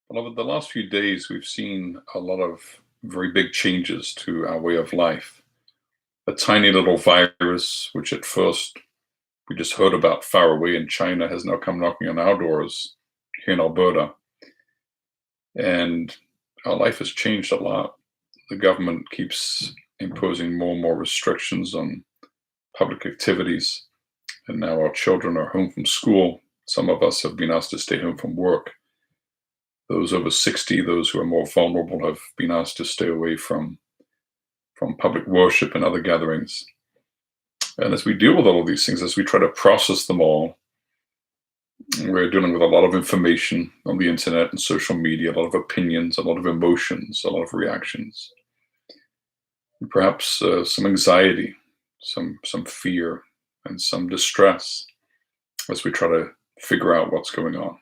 Well, over the last few days, we've seen a lot of very big changes to our way of life. A tiny little virus, which at first we just heard about far away in China, has now come knocking on our doors here in Alberta. And our life has changed a lot. The government keeps imposing more and more restrictions on public activities. And now our children are home from school. Some of us have been asked to stay home from work. Those over 60, those who are more vulnerable, have been asked to stay away from public worship and other gatherings. And as we deal with all of these things, as we try to process them all, we're dealing with a lot of information on the internet and social media, a lot of opinions, a lot of emotions, a lot of reactions, and perhaps some anxiety, some fear, and some distress as we try to figure out what's going on.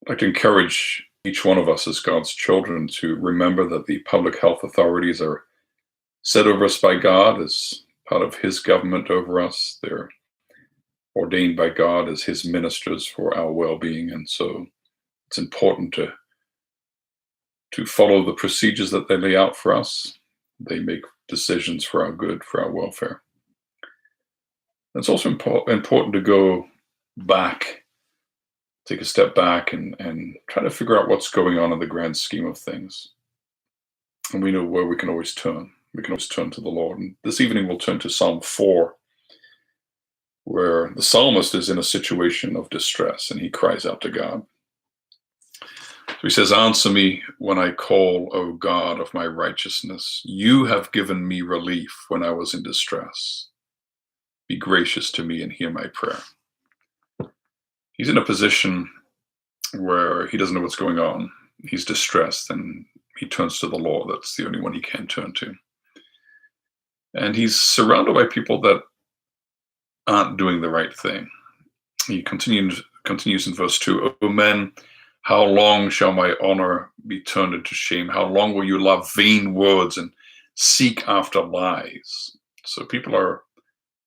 I'd like to encourage each one of us as God's children to remember that the public health authorities are set over us by God as part of His government over us. They're ordained by God as His ministers for our well-being, and so it's important to follow the procedures that they lay out for us. They make decisions for our good, for our welfare. It's also important to go back, take a step back, and try to figure out what's going on in the grand scheme of things. And we know where we can always turn. We can always turn to the Lord. And this evening we'll turn to Psalm 4, where the psalmist is in a situation of distress and he cries out to God. So he says, "Answer me when I call, O God of my righteousness. You have given me relief when I was in distress. Be gracious to me and hear my prayer." He's in a position where he doesn't know what's going on. He's distressed and he turns to the Lord. That's the only one he can turn to. And he's surrounded by people that aren't doing the right thing. He continues in verse 2, "O men, how long shall my honor be turned into shame? How long will you love vain words and seek after lies?" So people are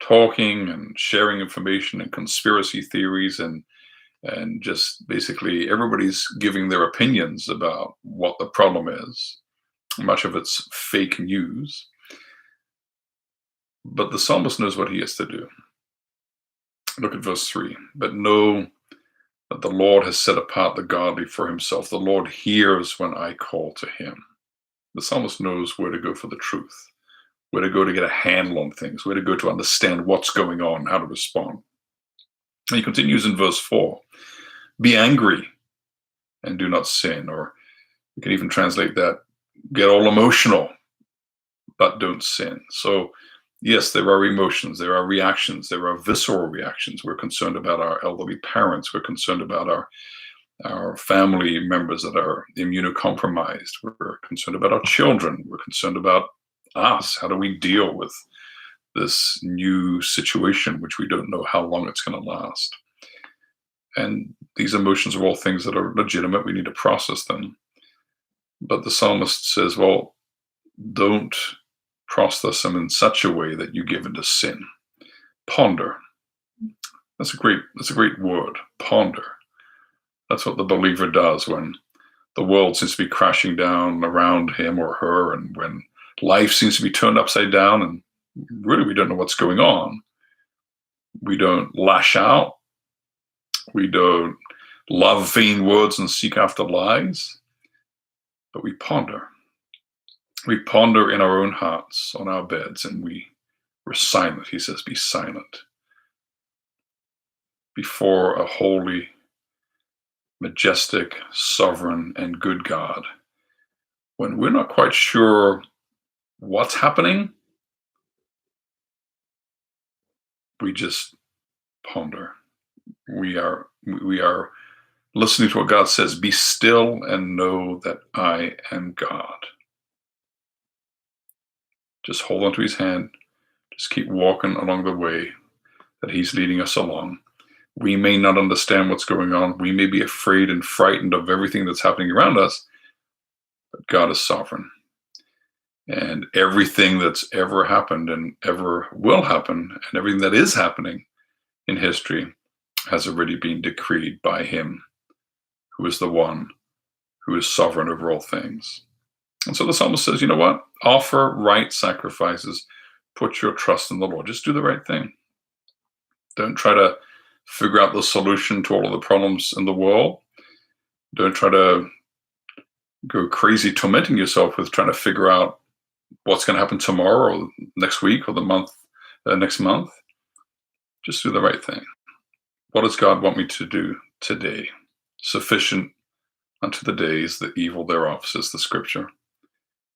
talking and sharing information and conspiracy theories, and just basically everybody's giving their opinions about what the problem is. Much of it's fake news. But the psalmist knows what he has to do. Look at verse 3. "But know that the Lord has set apart the godly for himself. The Lord hears when I call to him." The psalmist knows where to go for the truth, where to go to get a handle on things, where to go to understand what's going on, how to respond. And he continues in verse 4, "Be angry and do not sin." Or we can even translate that, "Get all emotional, but don't sin." So yes, there are emotions, there are reactions, there are visceral reactions. We're concerned about our elderly parents. We're concerned about our family members that are immunocompromised. We're concerned about our children. We're concerned about us. How do we deal with this new situation, which we don't know how long it's going to last? And these emotions are all things that are legitimate. We need to process them. But the psalmist says, well, don't process them in such a way that you give into sin. Ponder. That's a great word. Ponder. That's what the believer does when the world seems to be crashing down around him or her, and when life seems to be turned upside down and really we don't know what's going on. We don't lash out. We don't love vain words and seek after lies, but we ponder. We ponder in our own hearts on our beds, and we're silent. He says, be silent before a holy, majestic, sovereign, and good God. When we're not quite sure what's happening, we just ponder. We are listening to what God says, be still and know that I am God. Just hold onto his hand. Just keep walking along the way that he's leading us along. We may not understand what's going on. We may be afraid and frightened of everything that's happening around us, but God is sovereign. And everything that's ever happened and ever will happen, and everything that is happening in history, has already been decreed by him who is the one who is sovereign over all things. And so the psalmist says, you know what? Offer right sacrifices. Put your trust in the Lord. Just do the right thing. Don't try to figure out the solution to all of the problems in the world. Don't try to go crazy tormenting yourself with trying to figure out what's going to happen tomorrow or next week or next month. Just do the right thing. What does God want me to do today? Sufficient unto the day is the evil thereof, says the scripture.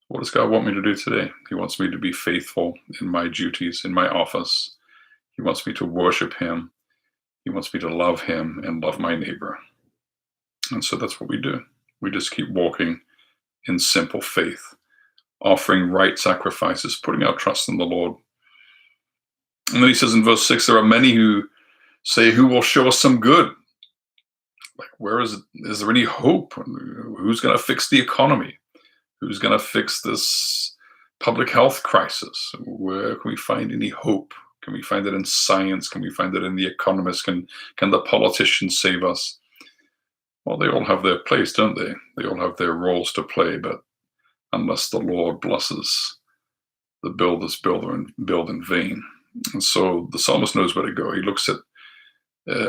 What does God want me to do today? He wants me to be faithful in my duties, in my office. He wants me to worship him. He wants me to love him and love my neighbor. And so that's what we do. We just keep walking in simple faith, offering right sacrifices, putting our trust in the Lord. And then he says in verse 6, there are many who say, who will show us some good? Like, where is there any hope? Who's going to fix the economy? Who's going to fix this public health crisis? Where can we find any hope? Can we find it in science? Can we find it in the economists? Can the politicians save us? Well, they all have their place, don't they? They all have their roles to play, but unless the Lord blesses, the builders build in vain. And so the psalmist knows where to go. He looks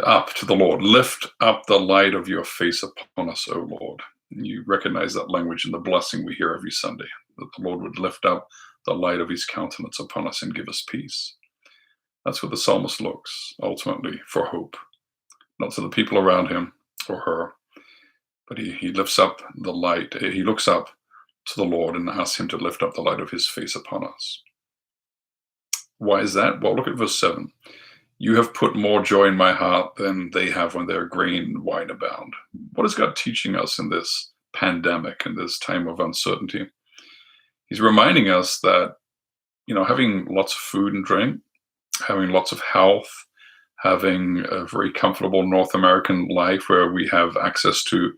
up to the Lord. Lift up the light of your face upon us, O Lord. And you recognize that language in the blessing we hear every Sunday, that the Lord would lift up the light of his countenance upon us and give us peace. That's where the psalmist looks, ultimately, for hope. Not to the people around him or her, but he lifts up the light. He looks up to the Lord and asks him to lift up the light of his face upon us. Why is that? Well, look at verse 7. You have put more joy in my heart than they have when their grain and wine abound. What is God teaching us in this pandemic, in this time of uncertainty? He's reminding us that, having lots of food and drink, having lots of health, having a very comfortable North American life where we have access to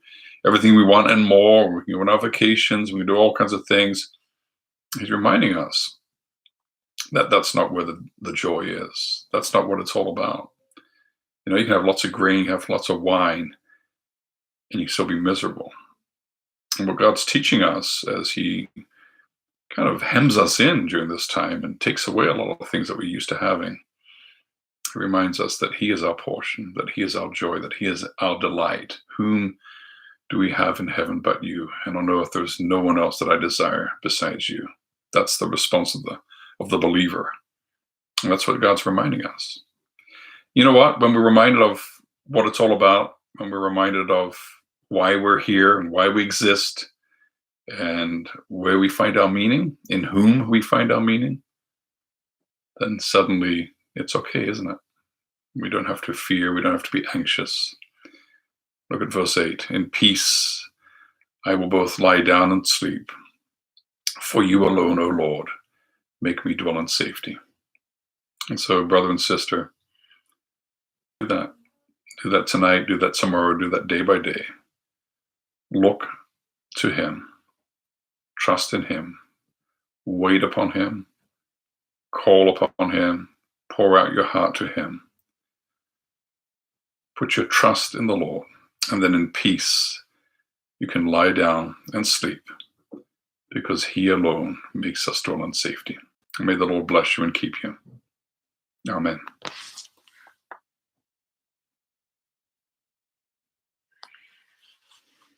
everything we want and more. We can go on our vacations, we can do all kinds of things. He's reminding us that that's not where the joy is. That's not what it's all about. You can have lots of grain, you have lots of wine, and you still be miserable. And what God's teaching us as he kind of hems us in during this time and takes away a lot of the things that we're used to having, he reminds us that he is our portion, that he is our joy, that he is our delight. Whom do we have in heaven but you? And on earth there's no one else that I desire besides you. That's the response of the believer. And that's what God's reminding us. You know what? When we're reminded of what it's all about, when we're reminded of why we're here and why we exist and where we find our meaning, in whom we find our meaning, then suddenly it's okay, isn't it? We don't have to fear. We don't have to be anxious. Look at verse 8. In peace I will both lie down and sleep. For you alone, O Lord, make me dwell in safety. And so, brother and sister, do that. Do that tonight, do that tomorrow, do that day by day. Look to him. Trust in him. Wait upon him. Call upon him. Pour out your heart to him. Put your trust in the Lord. And then in peace, you can lie down and sleep, because he alone makes us dwell in safety. And may the Lord bless you and keep you. Amen.